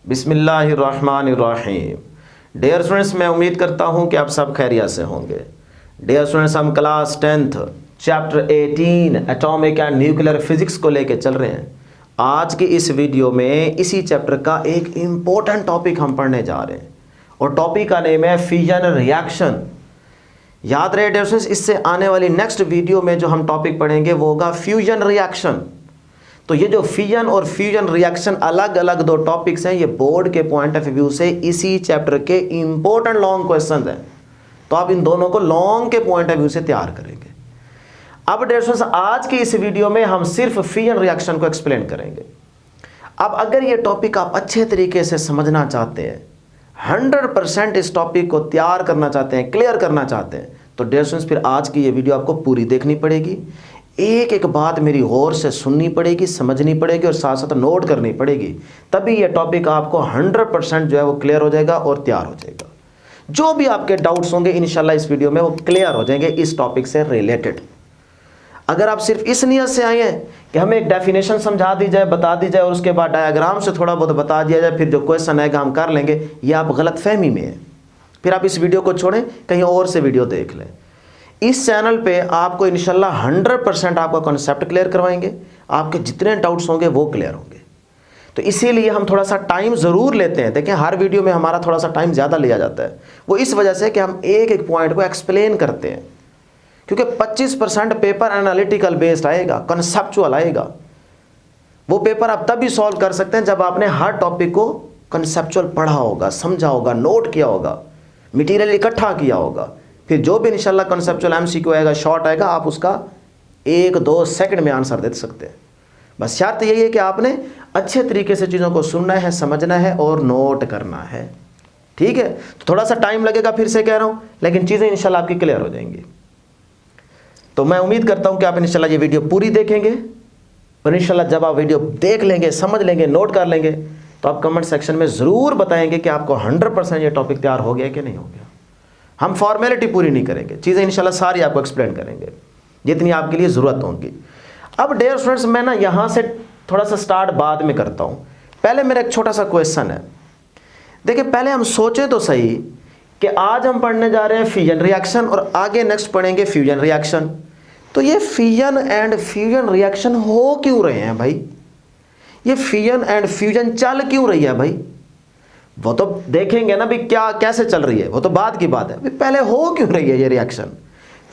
बिस्मिल्लाहिर्रहमानिर्रहीम। Dear students, मैं उम्मीद करता हूं कि आप सब खैरियत से होंगे। डियर स्टूडेंट्स, हम class 10th chapter 18 atomic and nuclear physics को लेके चल रहे हैं। आज की इस वीडियो में इसी चैप्टर का एक इम्पोर्टेंट टॉपिक हम पढ़ने जा रहे हैं और टॉपिक का नेम है फिजन रिएक्शन। याद रहे डियर स्टूडेंट्स, इससे आने वाली नेक्स्ट वीडियो में जो हम टॉपिक पढ़ेंगे वो होगा फ्यूजन रिएक्शन। तो ये जो फिजन और फ्यूजन रिएक्शन अलग अलग दो टॉपिक्स हैं, ये बोर्ड के पॉइंट ऑफ व्यू से इसी चैप्टर के इंपॉर्टेंट लॉन्ग क्वेश्चंस हैं। तो आप इन दोनों को लॉन्ग के पॉइंट ऑफ व्यू से तैयार करेंगे। अब डियर स्टूडेंट्स, आज की इस वीडियो में हम सिर्फ फिजन रिएक्शन को एक्सप्लेन करेंगे। अब अगर ये टॉपिक आप अच्छे तरीके से समझना चाहते हैं, 100% इस टॉपिक को तैयार करना चाहते हैं, क्लियर करना चाहते हैं, तो डियर स्टूडेंट्स फिर आज की ये वीडियो आपको पूरी देखनी पड़ेगी। एक एक बात मेरी गौर से सुननी पड़ेगी, समझनी पड़ेगी और साथ साथ नोट करनी पड़ेगी। तभी ये टॉपिक आपको 100% जो है वो क्लियर हो जाएगा और तैयार हो जाएगा। जो भी आपके डाउट्स होंगे इंशाल्लाह इस वीडियो में वो क्लियर हो जाएंगे इस टॉपिक से रिलेटेड। अगर आप सिर्फ इस नियत से आए हैं कि हमें एक डेफिनेशन समझा दी जाए, बता दी जाए और उसके बाद डायग्राम से थोड़ा बहुत बता दिया जाए, फिर जो क्वेश्चन आएगा हम कर लेंगे, ये आप गलत फहमी में है। फिर आप इस वीडियो को छोड़ें, कहीं और से वीडियो देख लें। इस चैनल पे आपको इंशाल्लाह 100% आपका कॉन्सेप्ट क्लियर करवाएंगे, आपके जितने डाउट्स होंगे वो क्लियर होंगे। तो इसीलिए हम थोड़ा सा टाइम ज़रूर लेते हैं। देखें, हर वीडियो में हमारा थोड़ा सा टाइम ज़्यादा लिया जाता है, वो इस वजह से कि हम एक एक पॉइंट को एक्सप्लेन करते हैं। क्योंकि 25% पेपर एनालिटिकल बेस्ड आएगा, कॉन्सेप्चुअल आएगा। वो पेपर आप तभी सॉल्व कर सकते हैं जब आपने हर टॉपिक को कॉन्सेप्चुअल पढ़ा होगा, समझा होगा, नोट किया होगा, मटीरियल इकट्ठा किया होगा। फिर जो भी इंशाल्लाह कॉन्सेप्चुअल एमसीक्यू आएगा, शॉर्ट आएगा, आप उसका 1-2 सेकंड में आंसर दे सकते हैं। बस शर्त यही है कि आपने अच्छे तरीके से चीज़ों को सुनना है, समझना है और नोट करना है। ठीक है, तो थोड़ा सा टाइम लगेगा, फिर से कह रहा हूँ, लेकिन चीज़ें इंशाल्लाह आपकी क्लियर हो जाएंगी। तो मैं उम्मीद करता हूँ कि आप इंशाल्लाह ये वीडियो पूरी देखेंगे और इंशाल्लाह जब आप वीडियो देख लेंगे, समझ लेंगे, नोट कर लेंगे, तो आप कमेंट सेक्शन में ज़रूर बताएंगे कि आपको 100% ये टॉपिक तैयार हो गया कि नहीं हो गया। हम फॉर्मेलिटी पूरी नहीं करेंगे, चीज़ें इंशाल्लाह सारी आपको एक्सप्लेन करेंगे जितनी आपके लिए ज़रूरत होगी। अब डियर स्टूडेंट्स, मैं ना यहाँ से थोड़ा सा स्टार्ट बाद में करता हूँ। पहले मेरा एक छोटा सा क्वेश्चन है। देखिए, पहले हम सोचें तो सही कि आज हम पढ़ने जा रहे हैं फिजन रिएक्शन और आगे नेक्स्ट पढ़ेंगे फ्यूजन रिएक्शन। तो ये फिजन एंड फ्यूजन रिएक्शन हो क्यों रहे हैं भाई? ये फिजन एंड फ्यूजन चल क्यों रही है भाई? वो तो देखेंगे ना भी क्या कैसे चल रही है, वो तो बाद की बात है। पहले हो क्यों रही है ये रिएक्शन?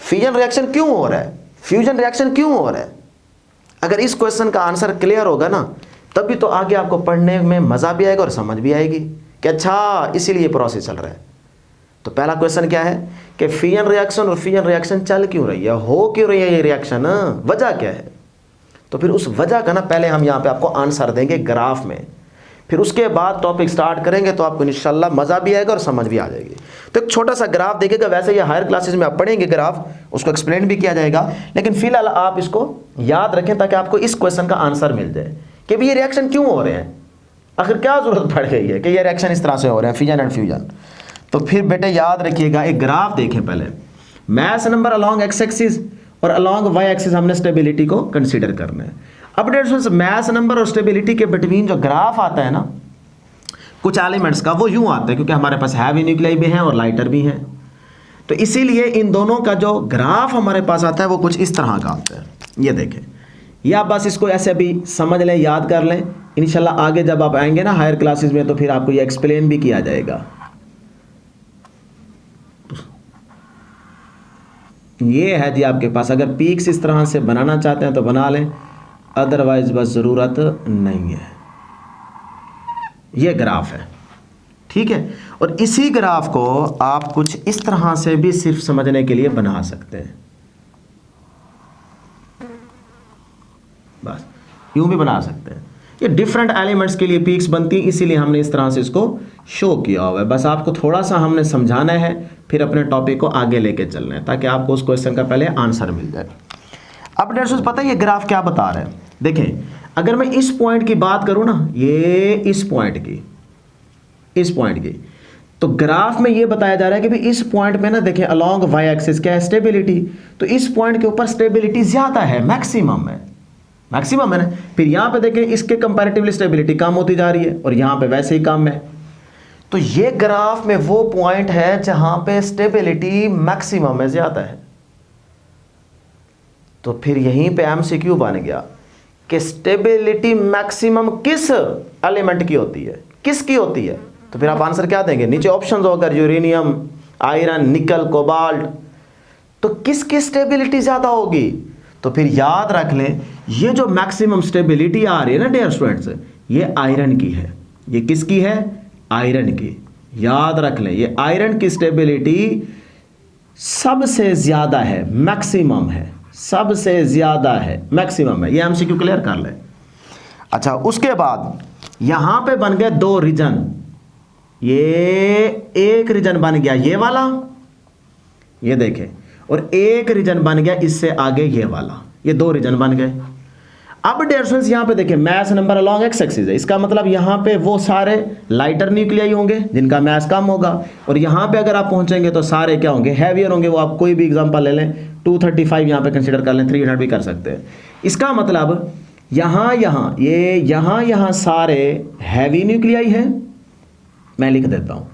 फिजन रिएक्शन क्यों हो रहा है, फ्यूजन रिएक्शन क्यों हो रहा है? अगर इस क्वेश्चन का आंसर क्लियर होगा ना, तभी तो आगे आपको पढ़ने में मज़ा भी आएगा और समझ भी आएगी कि अच्छा इसीलिए प्रोसेस चल रहा है। तो पहला क्वेश्चन क्या है कि फिजन रिएक्शन और फ्यूजन रिएक्शन चल क्यों रही है, हो क्यों रही है ये रिएक्शन, वजह क्या है? तो फिर उस वजह का ना पहले हम यहाँ पे आपको आंसर देंगे ग्राफ में, फिर उसके बाद टॉपिक स्टार्ट करेंगे तो आपको इंशाल्लाह मज़ा भी आएगा और समझ भी आ जाएगी। तो एक छोटा सा ग्राफ देखिएगा, वैसे ये हायर क्लासेस में आप पढ़ेंगे ग्राफ, उसको एक्सप्लेन भी किया जाएगा, लेकिन फिलहाल आप इसको याद रखें ताकि आपको इस क्वेश्चन का आंसर मिल जाए कि भाई ये रिएक्शन क्यों हो रहे हैं, आखिर क्या ज़रूरत पड़ गई है कि ये रिएक्शन इस तरह से हो रहे हैं, फिजन एंड फ्यूजन। तो फिर बेटे याद रखिएगा, एक ग्राफ देखें पहले। Mass number along x axis और अलॉन्ग वाई एक्सिस हमने स्टेबिलिटी को कंसीडर करना है। अब मैस नंबर और स्टेबिलिटी के बिटवीन जो ग्राफ आता है ना कुछ एलिमेंट्स का, वो यूं आता है क्योंकि हमारे पास हैवी न्यूक्लियाई भी हैं और लाइटर भी हैं। तो इसीलिए इन दोनों का जो ग्राफ हमारे पास आता है वो कुछ इस तरह का आता है। ये देखें, या बस इसको ऐसे भी समझ लें, याद कर लें। इंशाल्लाह आगे जब आप आएंगे ना हायर क्लासेस में तो फिर आपको ये एक्सप्लेन भी किया जाएगा। ये है जी आपके पास, अगर पीक्स इस तरह से बनाना चाहते हैं तो बना लें, अदरवाइज बस ज़रूरत नहीं है। ये ग्राफ है, ठीक है। और इसी ग्राफ को आप कुछ इस तरह से भी सिर्फ समझने के लिए बना सकते हैं, बस यूं भी बना सकते हैं। ये डिफरेंट एलिमेंट्स के लिए पीक्स बनती हैं, इसीलिए हमने इस तरह से इसको शो किया हुआ है। बस आपको थोड़ा सा हमने समझाना है, फिर अपने टॉपिक को आगे लेके चलना है ताकि आपको उस क्वेश्चन का पहले आंसर मिल जाए। अब डियर पता है ये ग्राफ क्या बता रहा है? देखें, अगर मैं इस पॉइंट की बात करूं ना, ये इस पॉइंट की, तो ग्राफ में ये बताया जा रहा है कि भाई इस पॉइंट पे ना देखें अलॉन्ग वाई एक्सिस क्या है, स्टेबिलिटी। तो इस पॉइंट के ऊपर स्टेबिलिटी ज्यादा है, मैक्सिमम है। मैक्सिमम है ना। फिर यहाँ पे देखें इसके कंपैरेटिवली स्टेबिलिटी कम होती जा रही है और यहाँ पे वैसे ही कम है। तो ये ग्राफ में वो पॉइंट है जहां पे स्टेबिलिटी मैक्सिमम है, ज्यादा है। तो फिर यहीं पे एमसीक्यू बन गया कि स्टेबिलिटी मैक्सिमम किस एलिमेंट की होती है, किसकी होती है। तो फिर आप आंसर क्या देंगे, नीचे ऑप्शंस होकर यूरेनियम, आयरन, निकल, कोबाल्ट, तो किसकी स्टेबिलिटी ज्यादा होगी। तो फिर याद रख लें ये जो मैक्सिमम स्टेबिलिटी आ रही है ना डियर स्टूडेंट्स, ये आयरन की है। ये किसकी है, आयरन की। याद रख लें ये आयरन की स्टेबिलिटी सबसे ज्यादा है, मैक्सिमम है, सबसे ज्यादा है, मैक्सिमम है। ये एमसीक्यू क्लियर कर लें। अच्छा, उसके बाद यहां पे बन गए दो रीजन। ये एक रीजन बन गया ये वाला, ये देखें, और एक रीजन बन गया इससे आगे ये वाला। ये दो रीजन बन गए। अब डियर स्टूडेंट्स यहां पे देखें mass number along x axis है। इसका मतलब यहां पे वो सारे लाइटर न्यूक्लियाई होंगे जिनका मैस कम होगा, और यहां पे अगर आप पहुंचेंगे तो सारे क्या होंगे, हैवियर होंगे। वो आप कोई भी एग्जांपल ले लें, 235 यहां पे कंसीडर कर लें, 300 भी कर सकते हैं। इसका मतलब यहां सारे हैवी न्यूक्लियाई हैं। मैं लिख देता हूं,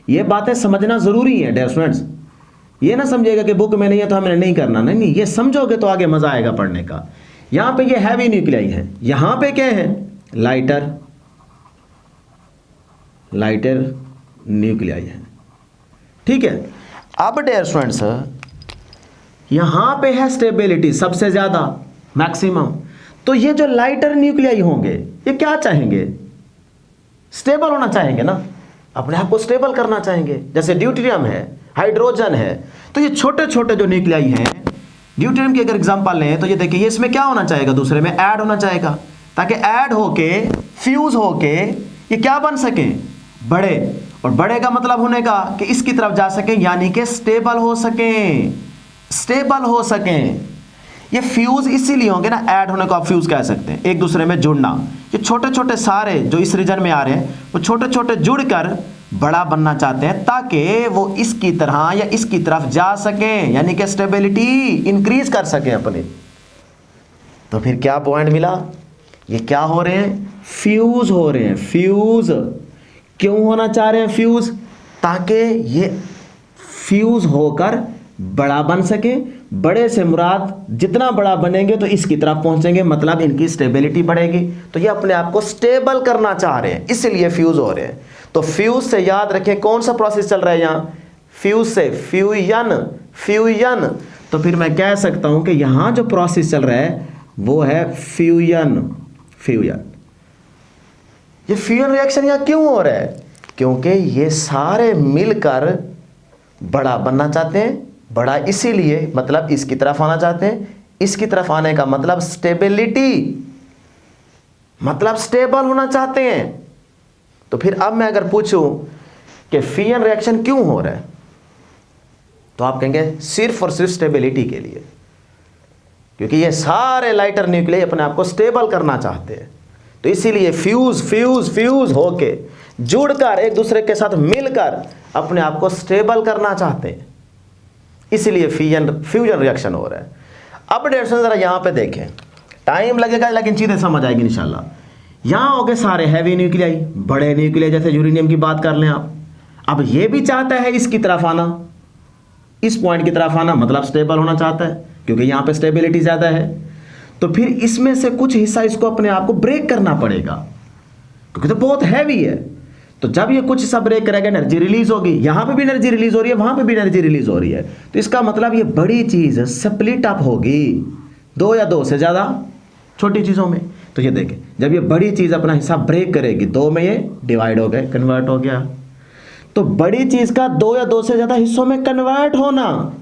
ये बातें समझना जरूरी है डियर स्टूडेंट्स। ये ना समझिएगा कि बुक में नहीं है तो हमें नहीं करना, नहीं, ये समझोगे तो आगे मजा आएगा पढ़ने का। यहां पे ये हैवी न्यूक्लियाई है, यहां पे क्या है, लाइटर न्यूक्लियाई है। ठीक है। अब डियर स्टूडेंट्स यहां पे है स्टेबिलिटी सबसे ज्यादा, मैक्सिमम। तो ये जो लाइटर न्यूक्लियाई होंगे ये क्या चाहेंगे, स्टेबल होना चाहेंगे ना, अपने आप को स्टेबल करना चाहेंगे। जैसे ड्यूटेरियम है, हाइड्रोजन है, तो ये छोटे छोटे जो न्यूक्लियाई हैं, ड्यूटेरियम की अगर एग्जांपल लें तो ये देखिए, ये इसमें क्या होना चाहेगा, दूसरे में ऐड होना चाहेगा, ताकि ऐड होके फ्यूज होके ये क्या बन सके, बड़े। और बड़े का मतलब होने का कि इसकी तरफ जा सके, यानी कि स्टेबल हो सकें, स्टेबल हो सकें। ये फ्यूज इसीलिए होंगे ना, ऐड होने को आप फ्यूज कह सकते हैं, एक दूसरे में जुड़ना। ये छोटे छोटे सारे जो इस रीजन में आ रहे हैं वो छोटे छोटे जुड़कर बड़ा बनना चाहते हैं, ताकि वो इसकी तरह या इसकी तरफ जा सकें, यानी कि स्टेबिलिटी इंक्रीज कर सकें अपनी। तो फिर क्या पॉइंट मिला, ये क्या हो रहे हैं, फ्यूज हो रहे हैं। फ्यूज क्यों होना चाह रहे हैं, फ्यूज, ताकि ये फ्यूज होकर बड़ा बन सके। बड़े से मुराद जितना बड़ा बनेंगे तो इसकी तरफ पहुंचेंगे, मतलब इनकी स्टेबिलिटी बढ़ेगी। तो ये अपने आप को स्टेबल करना चाह रहे हैं, इसलिए फ्यूज हो रहे हैं। तो फ्यूज से याद रखें कौन सा प्रोसेस चल रहा है यहां, फ्यूज से फ्यूजन। तो फिर मैं कह सकता हूं कि यहां जो प्रोसेस चल रहा है वो है फ्यूजन। ये फ्यूजन रिएक्शन यहां क्यों हो रहा है, क्योंकि ये सारे मिलकर बड़ा बनना चाहते हैं। बड़ा इसीलिए मतलब इसकी तरफ आना चाहते हैं, इसकी तरफ आने का मतलब स्टेबिलिटी, मतलब स्टेबल होना चाहते हैं। तो फिर अब मैं अगर पूछूं कि फ्यूजन रिएक्शन क्यों हो रहा है, तो आप कहेंगे सिर्फ और सिर्फ स्टेबिलिटी के लिए, क्योंकि ये सारे लाइटर न्यूक्लियाई अपने आप को स्टेबल करना चाहते हैं। तो इसीलिए फ्यूज होके जुड़कर एक दूसरे के साथ मिलकर अपने आप को स्टेबल करना चाहते हैं, इसलिए फ्यूजन रिएक्शन हो रहा है। अब डेढ़ जरा यहां पे देखें, टाइम लगेगा लेकिन चीजें समझ आएगी इंशाल्लाह। यहां हो गए सारे हैवी न्यूक्लियाई, बड़े न्यूक्लियाई, जैसे यूरेनियम की बात कर लें आप। अब ये भी चाहता है इसकी तरफ आना, इस पॉइंट की तरफ आना, मतलब स्टेबल होना चाहता है, क्योंकि यहां पे स्टेबिलिटी ज्यादा है। तो फिर इसमें से कुछ हिस्सा इसको अपने आप को ब्रेक करना पड़ेगा, क्योंकि तो बहुत हैवी है। तो जब ये कुछ हिस्सा ब्रेक करेगा एनर्जी रिलीज होगी, यहां पे भी एनर्जी रिलीज हो रही है, वहां पे भी एनर्जी रिलीज हो रही है। तो इसका मतलब ये बड़ी चीज स्प्लिट अप होगी दो या दो से ज्यादा छोटी चीजों में। तो ये देखें, जब ये बड़ी चीज अपना हिस्सा ब्रेक करेगी, दो में ये डिवाइड हो गए, कन्वर्ट हो गया। तो बड़ी चीज का दो या दो से ज्यादा हिस्सों में कन्वर्ट होना,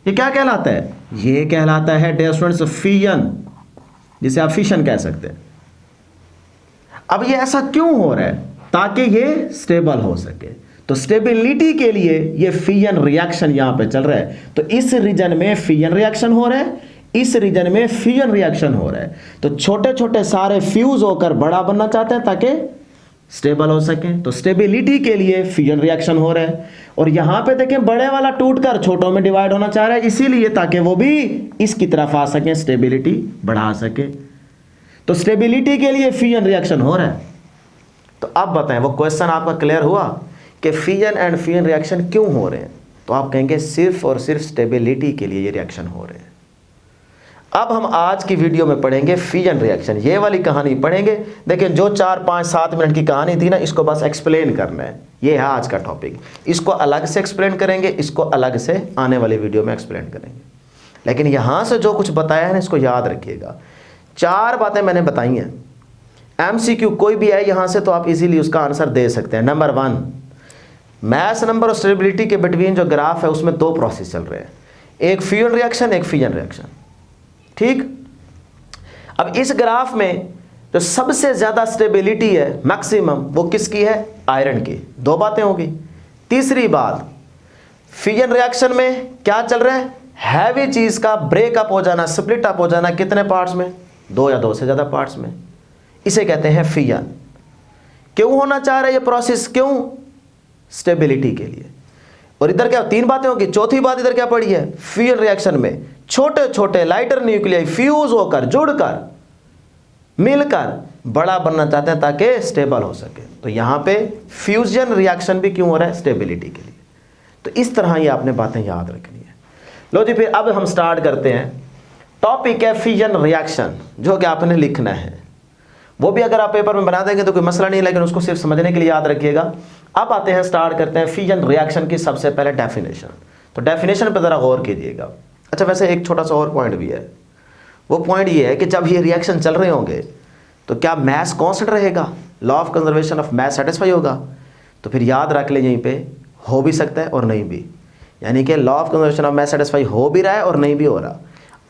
ये क्या कहलाता है, ये कहलाता है डियर स्टूडेंट्स फिजन, जिसे आप फिशन कह सकते हैं। अब ये ऐसा क्यों हो रहा है, ताकि ये स्टेबल हो सके। तो स्टेबिलिटी के लिए ये फिजन रिएक्शन यहां पे चल रहा है। तो इस रीजन में फिजन रिएक्शन हो रहा है, इस रीजन में फ्यूजन रिएक्शन हो रहा है। तो छोटे छोटे सारे फ्यूज होकर बड़ा बनना चाहते हैं ताकि स्टेबल हो सके। तो स्टेबिलिटी के लिए फ्यूजन रिएक्शन हो रहा है। और यहां पे देखें, बड़े वाला टूटकर छोटों में डिवाइड होना चाह रहा है, इसीलिए ताकि वो भी इसकी तरफ आ सके, स्टेबिलिटी बढ़ा सके। तो स्टेबिलिटी के लिए फिजन रिएक्शन हो रहा है। तो अब बताएं, वो क्वेश्चन आपका क्लियर हुआ कि फिजन एंड फ्यूजन रिएक्शन क्यों हो रहे हैं? तो आप कहेंगे सिर्फ और सिर्फ स्टेबिलिटी के लिए ये रिएक्शन हो रहे हैं। अब हम आज की वीडियो में पढ़ेंगे फिजन रिएक्शन, ये वाली कहानी पढ़ेंगे। देखिए जो 4, 5, 7 मिनट की कहानी थी ना, इसको बस एक्सप्लेन करना है, ये है आज का टॉपिक। इसको अलग से एक्सप्लेन करेंगे, इसको अलग से आने वाली वीडियो में एक्सप्लेन करेंगे। लेकिन यहाँ से जो कुछ बताया है ना, इसको याद रखिएगा। 4 बातें मैंने बताई हैं, MCQ कोई भी है यहाँ से तो आप इजीली उसका आंसर दे सकते हैं। नंबर 1, मास नंबर और स्टेबिलिटी के बिटवीन जो ग्राफ है उसमें 2 प्रोसेस चल रहे हैं, एक फ्यूजन रिएक्शन, एक फिजन रिएक्शन। ठीक, अब इस ग्राफ में जो सबसे ज्यादा स्टेबिलिटी है मैक्सिमम, वो किसकी है? आयरन की। 2 बातें होगी। तीसरी बात, फिजन रिएक्शन में क्या चल रहा है? हैवी चीज का ब्रेकअप हो जाना, स्प्लिट अप हो जाना। कितने पार्ट्स में? 2 या 2 से ज्यादा पार्ट्स में। इसे कहते हैं फिजन। क्यों होना चाह रहे ये प्रोसेस? क्यों? स्टेबिलिटी के लिए। और इधर क्या 3 बातें होगी। चौथी बात इधर क्या पड़ी है? फ्यूजन रिएक्शन में छोटे छोटे लाइटर न्यूक्लियाई फ्यूज होकर, जुड़कर, मिलकर बड़ा बनना चाहते हैं ताकि स्टेबल हो सके। तो यहां पे फ्यूजन रिएक्शन भी क्यों हो रहा है? स्टेबिलिटी के लिए। तो इस तरह ये आपने बातें याद रखनी है। लो जी, फिर अब हम स्टार्ट करते हैं। टॉपिक है फिजन रिएक्शन, जो कि आपने लिखना है। वो भी अगर आप पेपर में बना देंगे तो कोई मसला नहीं, लेकिन उसको सिर्फ समझने के लिए याद रखिएगा। अब आते हैं, स्टार्ट करते हैं फिजन रिएक्शन की सबसे पहले डेफिनेशन। तो डेफिनेशन पर जरा गौर कीजिएगा। अच्छा, वैसे एक छोटा सा और पॉइंट भी है। वो पॉइंट ये है कि जब ये रिएक्शन चल रहे होंगे तो क्या मैस कांस्टेंट रहेगा? Law of conservation of mass satisfy होगा? तो फिर याद रख ले, यहीं पे हो भी सकता है और नहीं भी। यानी कि law of conservation of mass satisfy हो भी रहा है और नहीं भी हो रहा।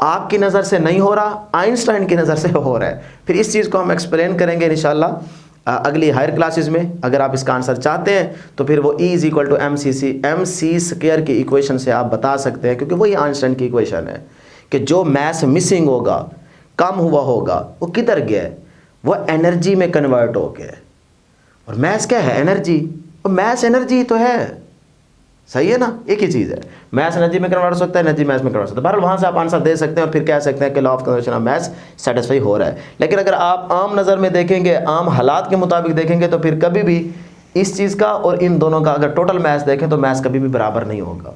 आपकी नज़र से नहीं हो रहा, आइंस्टाइन की नज़र से हो रहा है। फिर इस चीज़ को हम एक्सप्लेन करेंगे इंशाल्लाह अगली हायर क्लासेस में। अगर आप इसका आंसर चाहते हैं तो फिर वो E = mc स्क्वायर की इक्वेशन से आप बता सकते हैं, क्योंकि वही आइंस्टाइन की इक्वेशन है कि जो मैस मिसिंग होगा, कम हुआ होगा, वो किधर गया है? वो एनर्जी में कन्वर्ट हो गया है। और मैस क्या है? एनर्जी। और मैस एनर्जी तो है, सही है ना? एक ही चीज़ है। मैस एनर्जी में कन्वर्ट हो सकता है, एनर्जी मैस में कन्वर्ट हो सकता है। बहरहाल वहाँ से आप आंसर दे सकते हैं और फिर कह सकते हैं कि law of conservation of mass satisfy हो रहा है। लेकिन अगर आप आम नज़र में देखेंगे, आम हालात के मुताबिक देखेंगे, तो फिर कभी भी इस चीज़ का और इन दोनों का अगर टोटल मैस देखें तो मैस कभी भी बराबर नहीं होगा।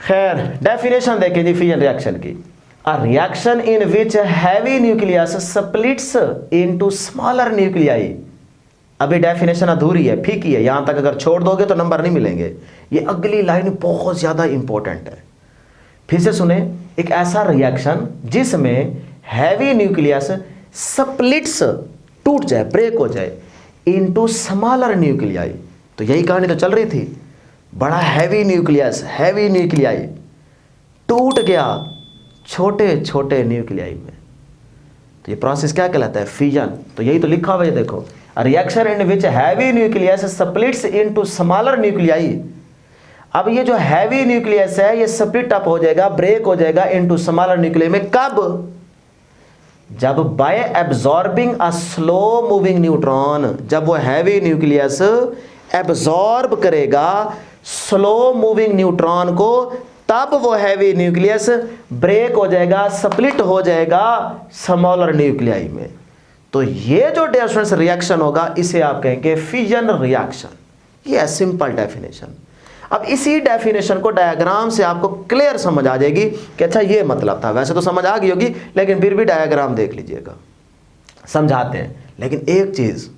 खैर, डेफिनेशन देखें जी फिजन रिएक्शन की। A reaction in which heavy nucleus splits into smaller nuclei. अभी डेफिनेशन अधूरी है, फीकी है। यहां तक अगर छोड़ दोगे तो नंबर नहीं मिलेंगे। ये अगली लाइन बहुत ज्यादा इंपॉर्टेंट है। फिर से सुने, एक ऐसा रिएक्शन जिसमें हैवी न्यूक्लियस स्प्लिट्स, टूट जाए, ब्रेक हो जाए, इनटू स्मॉलर न्यूक्लियाई। तो यही कहानी तो चल रही थी। बड़ा हैवी न्यूक्लियस, हैवी न्यूक्लियाई टूट गया छोटे छोटे न्यूक्लियाई में। तो ये प्रोसेस क्या कहलाता है? फिजन। तो यही तो लिखा हुआ है, देखो, reaction in which heavy nucleus splits into smaller nuclei. अब ये जो हैवी न्यूक्लियस है ये स्प्लिट अप हो जाएगा, ब्रेक हो जाएगा इनटू स्मॉलर न्यूक्लियाई में। कब? जब bye absorbing a slow moving neutron, जब वो हैवी न्यूक्लियस एब्जॉर्ब करेगा स्लो मूविंग न्यूट्रॉन को, तब वो हैवी न्यूक्लियस ब्रेक हो जाएगा, स्प्लिट हो जाएगा स्मॉलर न्यूक्लियाई में। तो ये जो डियर स्टूडेंट्स रिएक्शन होगा, इसे आप कहेंगे फिजन रिएक्शन। ये है सिंपल डेफिनेशन। अब इसी डेफिनेशन को डायग्राम से आपको क्लियर समझ आ जाएगी कि अच्छा ये मतलब था। वैसे तो समझ आ गई होगी, लेकिन फिर भी डायग्राम देख लीजिएगा, समझाते हैं। लेकिन एक चीज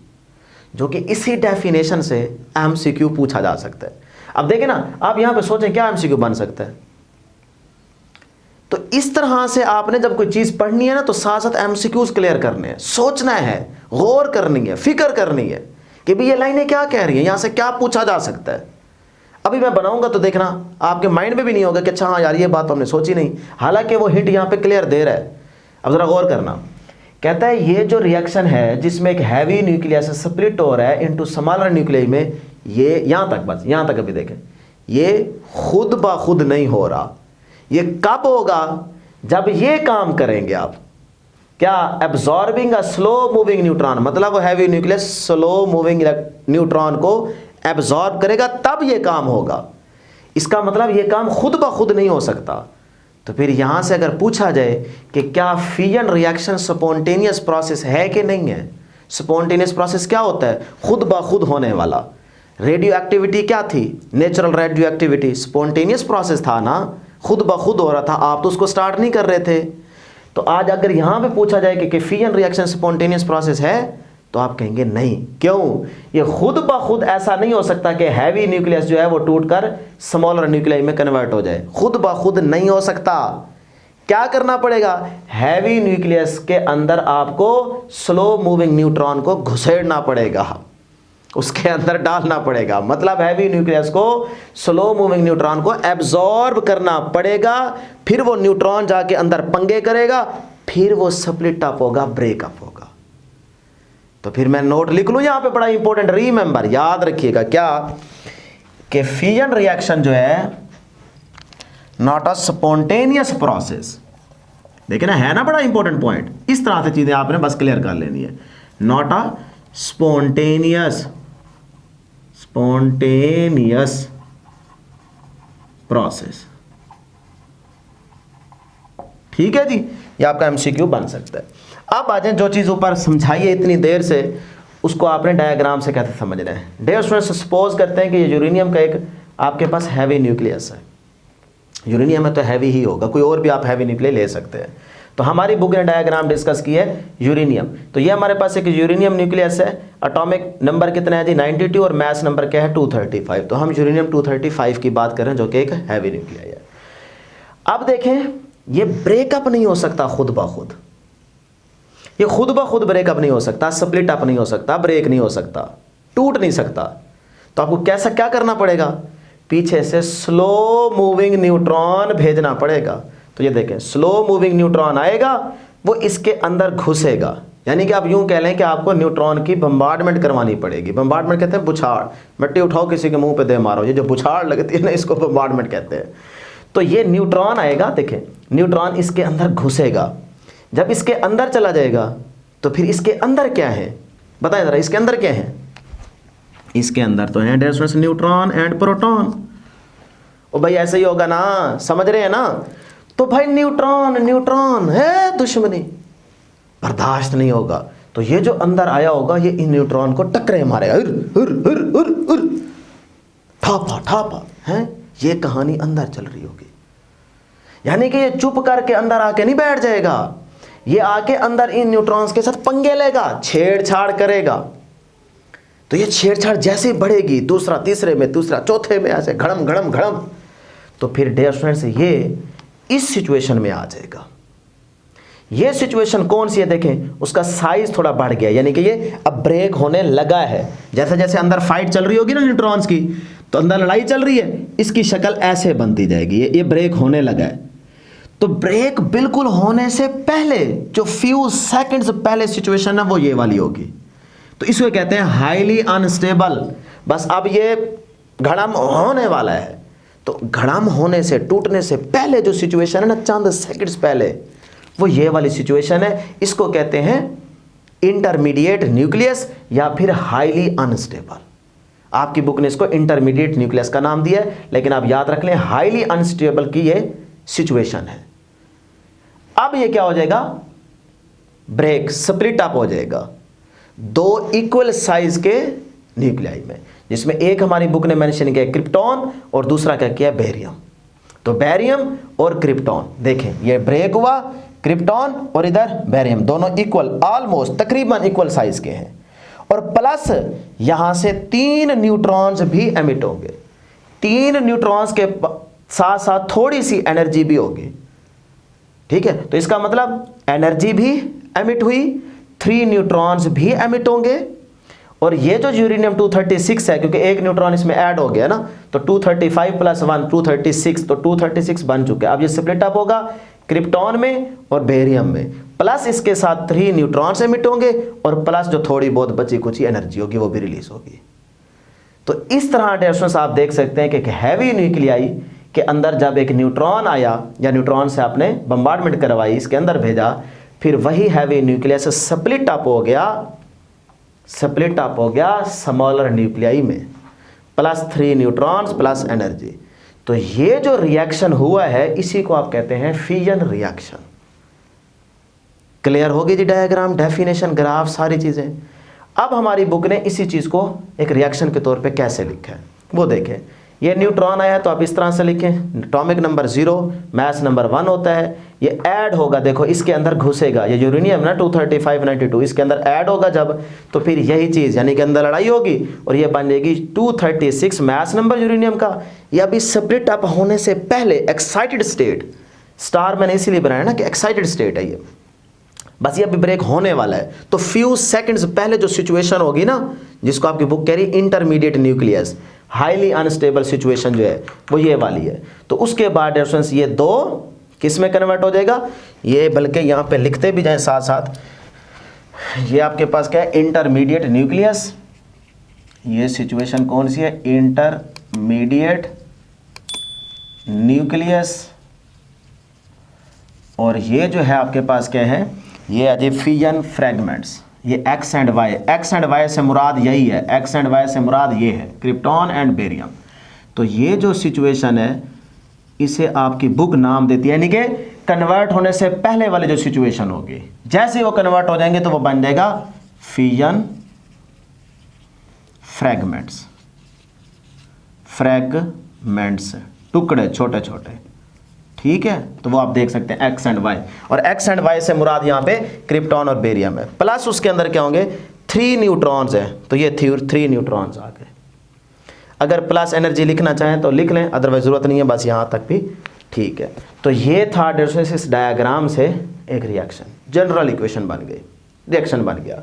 जो कि इसी डेफिनेशन से MCQ पूछा जा सकता है। अब देखिए ना, आप यहां पे सोचें क्या MCQ बन सकता है। तो इस तरह से आपने जब कोई चीज पढ़नी है ना, तो साथ साथ MCQs क्लियर करने हैं, सोचना है, गौर करनी है, फिक्र करनी है कि भाई ये लाइनें क्या कह रही हैं, यहां से क्या पूछा जा सकता है। अभी मैं बनाऊंगा तो देखना आपके माइंड में भी नहीं होगा कि अच्छा हाँ यार ये बात तो हमने सोची नहीं, हालांकि वो हिंट यहां पे क्लियर दे रहा है। अब जरा गौर करना, कहता है ये जो रिएक्शन है जिसमें एक हैवी न्यूक्लियस स्प्लिट हो रहा है इनटू स्मॉलर न्यूक्लियाई में, ये यहां तक, बस यहां तक अभी देखें, ये खुद ब खुद नहीं हो रहा। ये कब होगा? जब ये काम करेंगे आप, क्या? Absorbing a slow moving neutron, मतलब वो heavy nucleus slow moving neutron को एब्जॉर्ब करेगा, तब ये काम होगा। इसका मतलब ये काम खुद ब खुद नहीं हो सकता। तो फिर यहाँ से अगर पूछा जाए कि क्या फिजन रिएक्शन स्पॉन्टेनियस प्रोसेस है कि नहीं है, स्पॉन्टेनियस प्रोसेस क्या होता है, खुद ब खुद होने वाला। रेडियो एक्टिविटी क्या थी, natural radio activity, spontaneous process था ना, खुद ब खुद हो रहा था, आप तो उसको स्टार्ट नहीं कर रहे थे। तो आज अगर यहाँ पे पूछा जाए कि फिजन रिएक्शन स्पॉन्टेनियस प्रोसेस है, तो आप कहेंगे नहीं। क्यों, ये खुद ब खुद ऐसा नहीं हो सकता कि हैवी न्यूक्लियस जो है वो टूटकर स्मॉलर न्यूक्लियाई में कन्वर्ट हो जाए, खुद ब खुद नहीं हो सकता। क्या करना पड़ेगा, हैवी न्यूक्लियस के अंदर आपको स्लो मूविंग न्यूट्रॉन को घुसेड़ना पड़ेगा, उसके अंदर डालना पड़ेगा। मतलब हैवी न्यूक्लियस को स्लो मूविंग न्यूट्रॉन को एब्जॉर्ब करना पड़ेगा, फिर वो न्यूट्रॉन जाके अंदर पंगे करेगा, फिर वो स्प्लिट अप होगा, ब्रेकअप होगा। तो फिर मैं नोट लिख लूं यहां पे, बड़ा इंपॉर्टेंट, रीमेंबर, याद रखिएगा क्या, कि फिजन रिएक्शन जो है नॉट अ स्पॉन्टेनियस प्रोसेस। देखिए ना, है ना बड़ा इंपॉर्टेंट पॉइंट। इस तरह से चीजें आपने बस क्लियर कर लेनी है। Not a spontaneous process. ठीक है जी, ये आपका एमसीक्यू बन सकता है। अब आ जाए, जो चीज़ ऊपर समझाई है इतनी देर से, उसको आपने डायग्राम से कैसे समझ रहे हैं। डियर स्टूडेंट्स, सपोज करते हैं कि ये यूरेनियम का एक आपके पास हैवी न्यूक्लियस है। यूरेनियम में तो हैवी ही होगा, कोई और भी आप हैवी न्यूक्लियस ले सकते हैं। तो हमारी बुक ने डायग्राम डिस्कस की है यूरेनियम। तो ये हमारे पास एक यूरेनियम न्यूक्लियस है, एटॉमिक नंबर कितना है जी 92, और मास नंबर क्या है 235। तो हम यूरेनियम 235 की बात कर रहे हैं, जो कि एक हैवी न्यूक्लियस है। अब देखें, ये ब्रेकअप नहीं हो सकता खुद ब खुद, ये खुद ब खुद ब्रेकअप नहीं हो सकता, स्प्लिट अप नहीं हो सकता, ब्रेक नहीं हो सकता, टूट नहीं सकता। तो आपको कैसा क्या करना पड़ेगा, पीछे से स्लो मूविंग न्यूट्रॉन भेजना पड़ेगा। तो ये देखें, स्लो मूविंग न्यूट्रॉन आएगा, वो इसके अंदर घुसेगा। यानी कि आप यूं कह लें कि आपको न्यूट्रॉन की बम्बार्डमेंट करवानी पड़ेगी। बम्बार्डमेंट कहते हैं बुछाड़, मिट्टी उठाओ किसी के मुंह पे दे मारो, ये जो बुछाड़ लगती है ना, इसको बम्बार्डमेंट कहते हैं। तो ये न्यूट्रॉन आएगा, देखें न्यूट्रॉन इसके अंदर घुसेगा। जब इसके अंदर चला जाएगा तो फिर इसके अंदर क्या है, बताएं जरा, इसके अंदर क्या है। इसके अंदर तो है dear students neutron and proton. ओ भाई ऐसे ही होगा ना, समझ रहे हैं ना। तो भाई न्यूट्रॉन है दुश्मनी, बर्दाश्त नहीं होगा। तो ये जो अंदर आया होगा, ये इन न्यूट्रॉन को टकरे मारेगा, ठापा ठापा है। ये कहानी अंदर चल रही होगी। यानी कि ये चुप करके अंदर आके नहीं बैठ जाएगा, ये आके अंदर इन न्यूट्रॉन्स के साथ पंगे लेगा, छेड़छाड़ करेगा। तो ये छेड़छाड़ जैसे बढ़ेगी, दूसरा तीसरे में, दूसरा चौथे में, ऐसे घड़म घड़म घड़म, तो फिर डियर स्टूडेंट्स ये इस सिचुएशन में आ जाएगा। ये सिचुएशन कौन सी है, देखें उसका साइज थोड़ा बढ़ गया, यानी कि ये अब ब्रेक होने लगा है। जैसे जैसे अंदर फाइट चल रही होगी ना न्यूट्रॉन्स की, तो अंदर लड़ाई चल रही है, इसकी शक्ल ऐसे बनती जाएगी, ये ब्रेक होने लगा है। तो ब्रेक बिल्कुल होने से पहले जो फ्यू सेकंड्स पहले सिचुएशन है वो ये वाली होगी। तो इसको कहते हैं हाईली अनस्टेबल। बस अब ये घड़म होने वाला है। तो घड़म होने से, टूटने से पहले जो सिचुएशन है ना, चंद सेकंड्स पहले, वो ये वाली सिचुएशन है। इसको कहते हैं इंटरमीडिएट न्यूक्लियस या फिर हाईली अनस्टेबल। आपकी बुक ने इसको इंटरमीडिएट न्यूक्लियस का नाम दिया है, लेकिन आप याद रख लें हाईली अनस्टेबल की ये सिचुएशन है। अब ये क्या हो जाएगा, ब्रेक, स्प्लिट अप हो जाएगा दो इक्वल साइज के न्यूक्लियाई में, जिसमें एक हमारी बुक ने मेंशन किया क्रिप्टॉन और दूसरा क्या किया, बेरियम। तो बेरियम और क्रिप्टॉन, देखें ये ब्रेक हुआ, क्रिप्टॉन और इधर बेरियम, दोनों इक्वल, ऑलमोस्ट तकरीबन इक्वल साइज के हैं। और प्लस यहां से 3 न्यूट्रॉन्स भी एमिट होंगे। 3 न्यूट्रॉन्स के साथ साथ थोड़ी सी एनर्जी भी होगी। ठीक है, तो इसका मतलब एनर्जी भी एमिट हुई, 3 न्यूट्रॉन्स भी एमिट होंगे। और ये जो यूरेनियम 236 है, क्योंकि एक न्यूट्रॉन इसमें ऐड हो गया ना, तो 235 + 1 236, तो 236 बन चुके। अब ये स्प्लिट अप होगा क्रिप्टॉन में और बेरियम में, प्लस इसके साथ 3 न्यूट्रॉन्स एमिट होंगे, और प्लस जो थोड़ी बहुत बची कुछ एनर्जी होगी वो भी रिलीज होगी। तो इस तरह डियर आप देख सकते हैं कि हैवी न्यूक्लियाई के अंदर जब एक न्यूट्रॉन आया या न्यूट्रॉन से आपने बम्बार्डमेंट करवाई, इसके अंदर भेजा, फिर वही हैवी न्यूक्लियस स्प्लिट अप हो गया स्मॉलर न्यूक्लियाई में, +3 न्यूट्रॉन्स प्लस एनर्जी। तो ये जो रिएक्शन हुआ है इसी को आप कहते हैं फिजन रिएक्शन। क्लियर होगी जी? डायग्राम, डेफिनेशन, ग्राफ, सारी चीजें। अब हमारी बुक ने इसी चीज को एक रिएक्शन के तौर पे कैसे लिखा है वो देखें। ये न्यूट्रॉन आया तो आप इस तरह से लिखें, एटॉमिक नंबर 0, मास नंबर 1 होता है। ये ऐड होगा, देखो इसके अंदर घुसेगा, ये यूरेनियम ना 23592, इसके अंदर ऐड होगा जब, तो फिर यही चीज़ यानी कि अंदर लड़ाई होगी और ये बन जाएगी 236 मास नंबर यूरेनियम का। ये अभी स्प्लिट अप होने से पहले एक्साइटेड स्टेट, स्टार मैंने इसीलिए बनाया ना कि एक्साइटेड स्टेट है ये, बस ये अभी ब्रेक होने वाला है। तो फ्यू सेकंड्स पहले जो सिचुएशन होगी ना, जिसको आपकी बुक कह रही है intermediate nucleus, highly unstable situation जो है वो ये वाली है। तो उसके बाद डिफरेंस ये दो किस में कन्वर्ट हो जाएगा, ये बल्कि यहाँ पे लिखते भी जाएं साथ साथ, ये आपके पास क्या है, इंटरमीडिएट न्यूक्लियस। ये सिचुएशन कौन सी है, इंटरमीडिएट न्यूक्लियस। और ये जो है आपके पास क्या है, ये अजय फिजन फ्रेगमेंट्स। ये X and Y, X and Y से मुराद यही है, एक्स एंड वाई से मुराद ये है, क्रिप्टॉन एंड बेरियम। तो ये जो सिचुएशन है इसे आपकी बुक नाम देती है, यानी कि कन्वर्ट होने से पहले वाले जो सिचुएशन होगी, जैसे वो कन्वर्ट हो जाएंगे तो वो बन जाएगा फिजन फ्रेगमेंट्स। फ्रेगमेंट्स टुकड़े छोटे छोटे, ठीक है। तो वो आप देख सकते हैं एक्स एंड वाई, और एक्स एंड वाई से मुराद यहाँ पे क्रिप्टॉन और बेरियम है। प्लस उसके अंदर क्या होंगे, 3 न्यूट्रॉन्स है, तो ये 3 न्यूट्रॉन्स आ गए। अगर प्लस एनर्जी लिखना चाहें तो लिख लें, अदरवाइज जरूरत नहीं है, बस यहाँ तक भी ठीक है। तो ये था इस डायग्राम से एक रिएक्शन, जनरल इक्वेशन बन गई, रिएक्शन बन गया।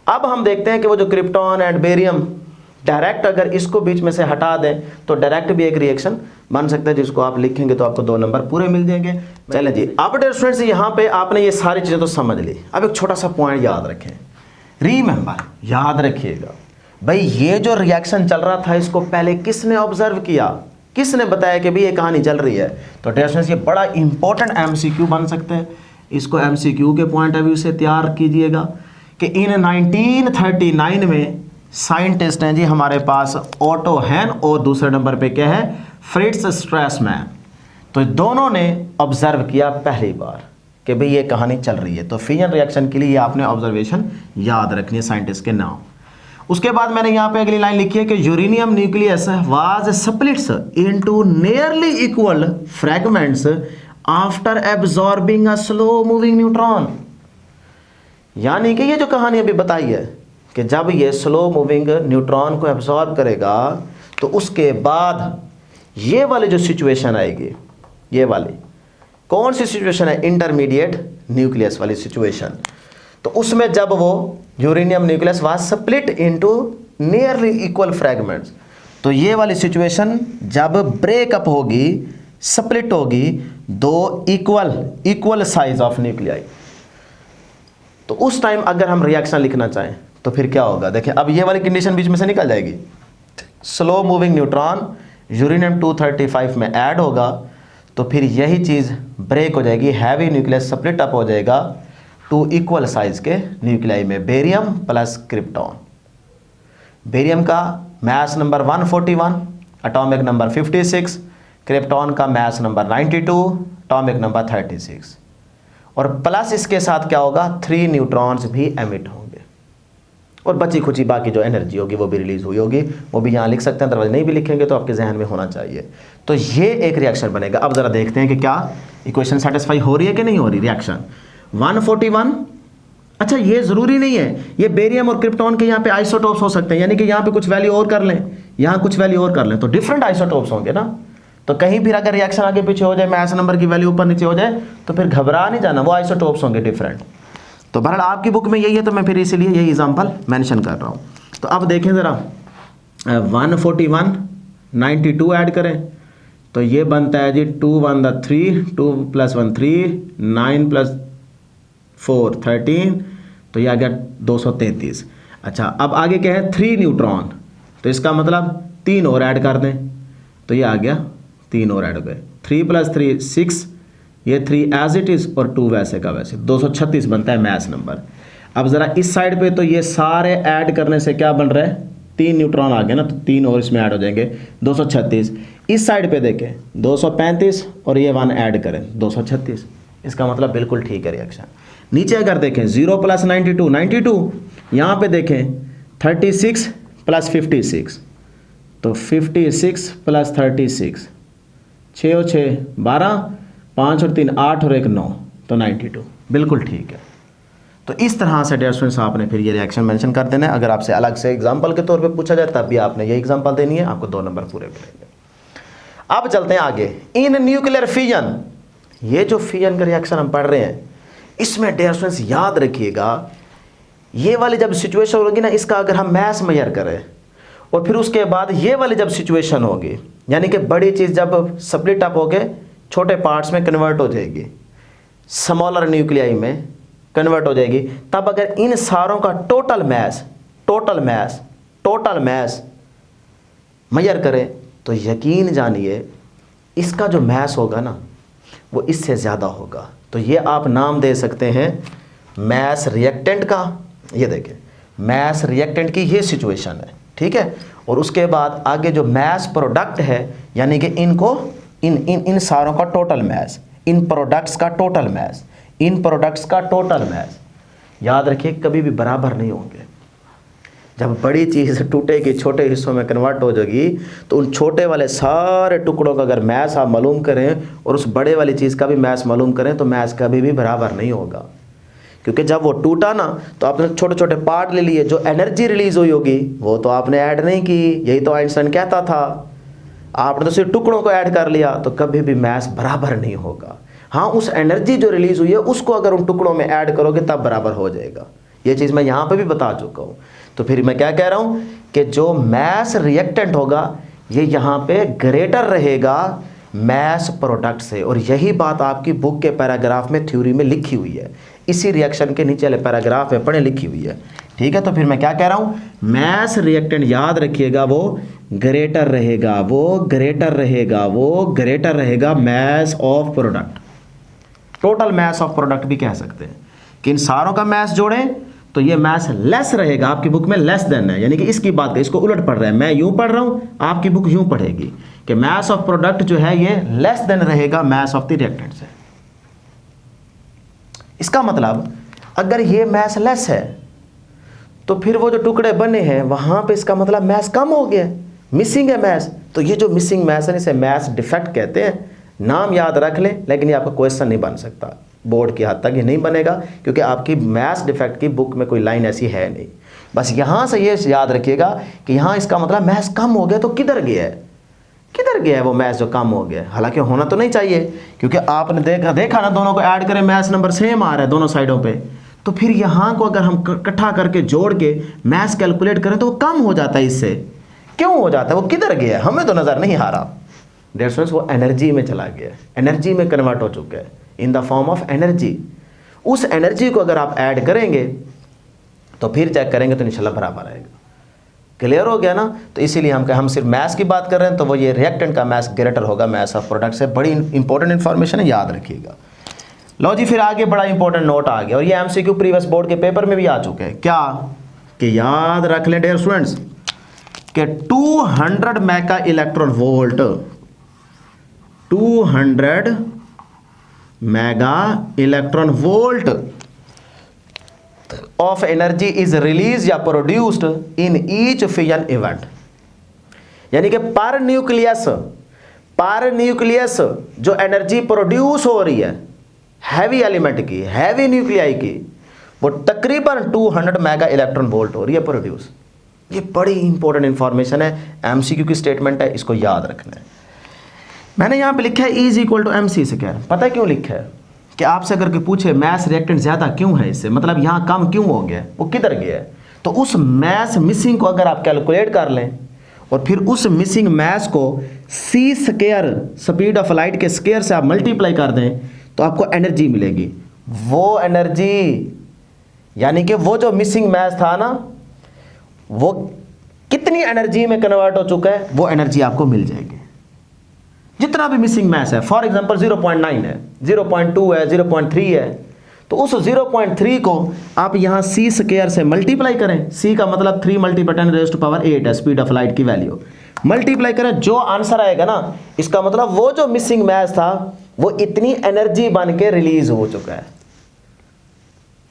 अब हम देखते हैं कि वो जो क्रिप्टॉन एंड बेरियम डायरेक्ट अगर इसको बीच में से हटा दें तो डायरेक्ट भी एक रिएक्शन बन सकता है, जिसको आप लिखेंगे तो आपको 2 नंबर पूरे मिल जाएंगे। चलें जी, अब डियर स्टूडेंट्स यहाँ पे आपने ये सारी चीज़ें तो समझ ली। अब एक छोटा सा पॉइंट याद रखें, रिमेंबर, याद रखिएगा भाई, ये जो रिएक्शन चल रहा था इसको पहले किसने ऑब्जर्व किया, किसने बताया कि भाई ये कहानी चल रही है। तो डियर स्टूडेंट्स ये बड़ा इंपॉर्टेंट MCQ बन सकते हैं, इसको MCQ के पॉइंट ऑफ व्यू से तैयार कीजिएगा कि इन 1939 में साइंटिस्ट हैं जी हमारे पास ओटो हैन और दूसरे नंबर पे क्या है, फ्रिट्ज स्ट्रैसमैन। तो दोनों ने ऑब्जर्व किया पहली बार कि भाई ये कहानी चल रही है। तो फिजन रिएक्शन के लिए ये आपने ऑब्जर्वेशन याद रखनी है, साइंटिस्ट के नाम। उसके बाद मैंने यहाँ पे अगली लाइन लिखी है कि uranium nucleus was splits into nearly equal fragments after absorbing a slow moving neutron. यानी कि ये जो कहानी अभी बताई है कि जब ये स्लो मूविंग न्यूट्रॉन को एब्जॉर्ब करेगा तो उसके बाद ये वाली जो सिचुएशन आएगी, ये वाली कौन सी सिचुएशन है, इंटरमीडिएट न्यूक्लियस वाली सिचुएशन। तो उसमें जब वो uranium nucleus was split into nearly equal fragments, तो ये वाली सिचुएशन जब ब्रेकअप होगी, स्प्लिट होगी, 2 इक्वल साइज ऑफ न्यूक्लियाई, तो उस टाइम अगर हम रिएक्शन लिखना चाहें तो फिर क्या होगा। देखिए अब ये वाली कंडीशन बीच में से निकल जाएगी, स्लो मूविंग न्यूट्रॉन यूरेनियम 235 में ऐड होगा, तो फिर यही चीज़ ब्रेक हो जाएगी, हैवी न्यूक्लियस स्प्लिट अप हो जाएगा 2 इक्वल साइज के न्यूक्लियाई में, बेरियम प्लस क्रिप्टॉन। बेरियम का mass number 141, atomic number 56, krypton का मास नंबर 92, एटॉमिक नंबर 36, और प्लस इसके साथ क्या होगा, 3 न्यूट्रॉन्स भी एमिट होंगे और बची खुची बाकी जो एनर्जी होगी वो भी रिलीज हुई होगी, वो भी यहाँ लिख सकते हैं, अदरवाइज नहीं भी लिखेंगे तो आपके जहन में होना चाहिए। तो ये एक रिएक्शन बनेगा। अब जरा देखते हैं कि क्या इक्वेशन सेटिस्फाई हो रही है कि नहीं हो रही। रिएक्शन 141, अच्छा ये जरूरी नहीं है, ये बेरियम और क्रिप्टॉन के यहाँ पे आइसोटोप्स हो सकते हैं, यानी कि यहाँ पे कुछ वैल्यू और कर लें, यहाँ कुछ वैल्यू और कर लें, तो डिफरेंट आइसोटोप्स होंगे ना। तो कहीं फिर अगर रिएक्शन आगे पीछे हो जाए, मास नंबर की वैल्यू ऊपर नीचे हो जाए, तो फिर घबरा नहीं जाना, वो आइसोटोप्स होंगे डिफरेंट। तो बहरहाल आपकी बुक में यही है, तो मैं फिर इसीलिए यही एग्जांपल मेंशन कर रहा हूँ। तो अब देखें ज़रा 141 92 ऐड करें तो ये बनता है जी 2 1 3, 2 + 1 3, 9 + 4 13, तो ये आ गया 233। अच्छा अब आगे क्या है, 3 न्यूट्रॉन, तो इसका मतलब 3 और ऐड कर दें, तो ये आ गया 3 और ऐड हो गए, 3 + 3 6, ये 3 एज इट इज़ और 2 वैसे का वैसे, 236 बनता है मैथ्स नंबर। अब ज़रा इस साइड पे तो ये सारे ऐड करने से क्या बन रहा है, 3 न्यूट्रॉन आ गए ना, तो 3 और इसमें ऐड हो जाएंगे 236। इस साइड पे देखें 235 और ये 1 ऐड करें 236, इसका मतलब बिल्कुल ठीक है रिएक्शन। नीचे अगर देखें 0 + 92 92, यहाँ पे देखें 36 + 56, तो 56 + 36, 6 और 6 12, 5 और 3 8 और 1 9, तो 92 बिल्कुल ठीक है। तो इस तरह से डियर स्टूडेंट्स आपने फिर ये रिएक्शन मेंशन कर देना है। अगर आपसे अलग से एग्जांपल के तौर पे पूछा जाए तब भी आपने ये एग्जांपल देनी है, आपको 2 नंबर पूरे मिलेंगे। अब चलते हैं आगे। इन न्यूक्लियर फिजन, ये जो फिजन का रिएक्शन हम पढ़ रहे हैं, इसमें डियर स्टूडेंट्स याद रखिएगा, ये वाली जब सिचुएशन होगी ना, इसका अगर हम मैथ मेजर करें और फिर उसके बाद ये वाली जब सिचुएशन होगी, यानी कि बड़ी चीज़ जब स्प्लिट अप होके छोटे पार्ट्स में कन्वर्ट हो जाएगी, स्मॉलर न्यूक्लियाई में कन्वर्ट हो जाएगी, तब अगर इन सारों का टोटल मैस मेजर करें तो यकीन जानिए इसका जो मैस होगा ना वो इससे ज़्यादा होगा। तो ये आप नाम दे सकते हैं मैस रिएक्टेंट का। ये देखें मैस रिएक्टेंट की ये सिचुएशन है, ठीक है। और उसके बाद आगे जो मैस प्रोडक्ट है, यानी कि इनको इन सारों का टोटल मैस, इन प्रोडक्ट्स का टोटल मैस, याद रखिए कभी भी बराबर नहीं होंगे। जब बड़ी चीज़ टूटेगी, छोटे हिस्सों में कन्वर्ट हो जाएगी, तो उन छोटे वाले सारे टुकड़ों का अगर मैस आप मालूम करें और उस बड़े वाली चीज़ का भी मैस मालूम करें तो मैस कभी भी बराबर नहीं होगा। क्योंकि जब वो टूटा ना तो आपने छोटे छोटे पार्ट ले लिए, जो एनर्जी रिलीज हुई होगी वो तो आपने ऐड नहीं की। यही तो आइंस्टाइन कहता था, आपने तो सिर्फ टुकड़ों को ऐड कर लिया, तो कभी भी मैस बराबर नहीं होगा। हाँ, उस एनर्जी जो रिलीज हुई है उसको अगर उन टुकड़ों में ऐड करोगे तब बराबर हो जाएगा। ये चीज़ मैं यहाँ पे भी बता चुका हूँ। तो फिर मैं क्या कह रहा हूँ कि जो मैस रिएक्टेंट होगा ये यहाँ पे ग्रेटर रहेगा मैस प्रोडक्ट से, और यही बात आपकी बुक के पैराग्राफ में थ्योरी में लिखी हुई है, इसी रिएक्शन के नीचे वाले पैराग्राफ में पढ़े लिखी हुई है, ठीक है। तो फिर मैं क्या कह रहा हूँ, मैस रिएक्टेंट याद रखिएगा वो ग्रेटर रहेगा mass of product. Total mass of product भी कह सकते हैं कि इन सारों का मैस जोड़ें तो ये मैस लेस रहेगा। आपकी बुक में लेस देन है, यानी कि इसकी बात इसको उलट पढ़ रहे हैं, मैं यूं पढ़ रहा हूं, आपकी बुक यूं पढ़ेगी कि मैस ऑफ प्रोडक्ट जो है ये लेस देन रहेगा मैस ऑफ द रिएक्टेंट से। इसका मतलब अगर ये मैस लेस है तो फिर वो जो टुकड़े बने हैं वहां पे इसका मतलब मैस कम हो गया, मिसिंग है मैस। तो ये जो मिसिंग मैस है इसे मैस डिफेक्ट कहते हैं। नाम याद रख लें, लेकिन ये आपका क्वेश्चन नहीं बन सकता, बोर्ड की हद तक ये नहीं बनेगा, क्योंकि आपकी मैथ्स डिफेक्ट की बुक में कोई लाइन ऐसी है नहीं। बस यहाँ से ये याद रखिएगा कि यहाँ इसका मतलब मैथ्स कम हो गया, तो किधर गया है वो मैथ्स जो कम हो गया। हालांकि होना तो नहीं चाहिए, क्योंकि आपने देखा ना, दोनों को ऐड करें मैथ्स नंबर सेम आ रहा है दोनों साइडों पे, तो फिर यहाँ को अगर हम इकट्ठा करके जोड़ के मैथ्स कैलकुलेट करें तो वो कम हो जाता है। इससे क्यों हो जाता है, वो किधर गया है हमें तो नज़र नहीं आ रहा। डियर स्टूडेंट्स, वो एनर्जी में चला गया, एनर्जी में कन्वर्ट हो चुका है in the form of energy. उस एनर्जी को अगर आप ऐड करेंगे तो फिर चेक करेंगे तो इंशाल्लाह बराबर आएगा। क्लियर हो गया ना। तो इसीलिए हम सिर्फ मैथ्स की बात कर रहे हैं, तो वो ये रिएक्टेंट का मैथ्स ग्रेटर होगा मैथ्स ऑफ प्रोडक्ट से। बड़ी इंपॉर्टेंट इंफॉर्मेशन है, याद रखिएगा। लो जी, फिर आगे बड़ा इंपॉर्टेंट नोट आ गया, और ये एमसीक्यू प्रीवियस बोर्ड के पेपर में भी आ चुके हैं। क्या कि याद रख लें डियर स्टूडेंट्स कि 200 mega electron volt, 200 mega electron volt of energy is release या produced in each fission event. यानी कि पर न्यूक्लियस जो एनर्जी प्रोड्यूस हो रही है हैवी एलिमेंट की, हैवी न्यूक्लियाई की, वो तकरीबन 200 मेगा इलेक्ट्रॉन वोल्ट हो रही है प्रोड्यूस। ये बड़ी इंपॉर्टेंट इंफॉर्मेशन है, एमसीक्यू की स्टेटमेंट है, इसको याद रखना है। मैंने यहाँ पे लिखा है E = MC स्क्वायर। पता है क्यों लिखा है कि आपसे अगर कोई पूछे मैस रिएक्टेंट ज़्यादा क्यों है इससे, मतलब यहाँ कम क्यों हो गया, वो किधर गया है, तो उस मैस मिसिंग को अगर आप कैलकुलेट कर लें और फिर उस मिसिंग मैस को C square speed of light के स्क्वायर से आप मल्टीप्लाई कर दें तो आपको एनर्जी मिलेगी। वो एनर्जी यानी कि वो जो मिसिंग मैस था ना, वो कितनी एनर्जी में कन्वर्ट हो चुका है, वो एनर्जी आपको मिल जाएगी। जितना भी मिसिंग मैस है, फॉर एग्जांपल 0.9 है, 0.2 है, 0.3 है, तो उस 0.3 को आप यहाँ c स्क्वायर से मल्टीप्लाई करें, c का मतलब 3 × 10⁸ है स्पीड ऑफ लाइट की वैल्यू, मल्टीप्लाई करें, जो आंसर आएगा ना, इसका मतलब वो जो मिसिंग मैच था वो इतनी एनर्जी बन के रिलीज हो चुका है,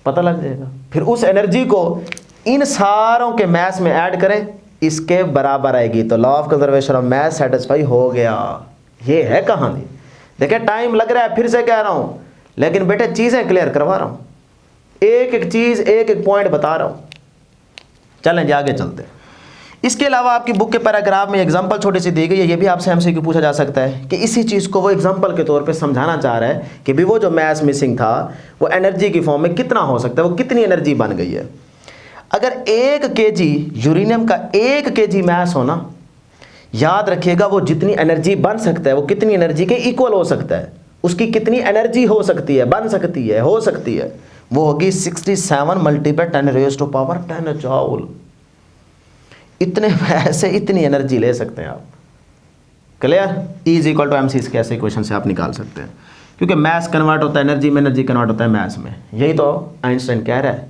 पता लग जाएगा। फिर उस एनर्जी को इन सारों के मैथ में ऐड करें, इसके बराबर आएगी, तो law of conservation of math satisfy हो गया। ये है कहानी। देखिए टाइम लग रहा है, फिर से कह रहा हूं, लेकिन बेटे चीजें क्लियर करवा रहा हूं, एक एक चीज एक एक पॉइंट बता रहा हूं। चलें जी आगे चलते हैं। इसके अलावा आपकी बुक के पैराग्राफ में एग्जांपल छोटी सी दी गई है, ये भी आपसे एमसीक्यू पूछा जा सकता है कि इसी चीज़ को वो एग्जांपल के तौर पे समझाना चाह रहा है कि भी वो जो मैथ मिसिंग था वो एनर्जी की फॉर्म में कितना हो सकता है, वो कितनी एनर्जी बन गई है। अगर 1 kg यूरेनियम का 1 kg मैथ हो ना, याद रखिएगा वो जितनी एनर्जी बन सकता है वो कितनी एनर्जी के इक्वल हो सकता है, उसकी कितनी एनर्जी हो सकती है, बन सकती है, हो सकती है, वो होगी 67 × 10⁻10 जूल। इतने पैसे इतनी एनर्जी ले सकते हैं आप। क्लियर? E = mc ऐसे इक्वेशन से आप निकाल सकते हैं, क्योंकि मैथ्स कन्वर्ट होता है एनर्जी में, एनर्जी कन्वर्ट होता है मैथ्स में। यही तो आइंस्टाइन कह रहा है,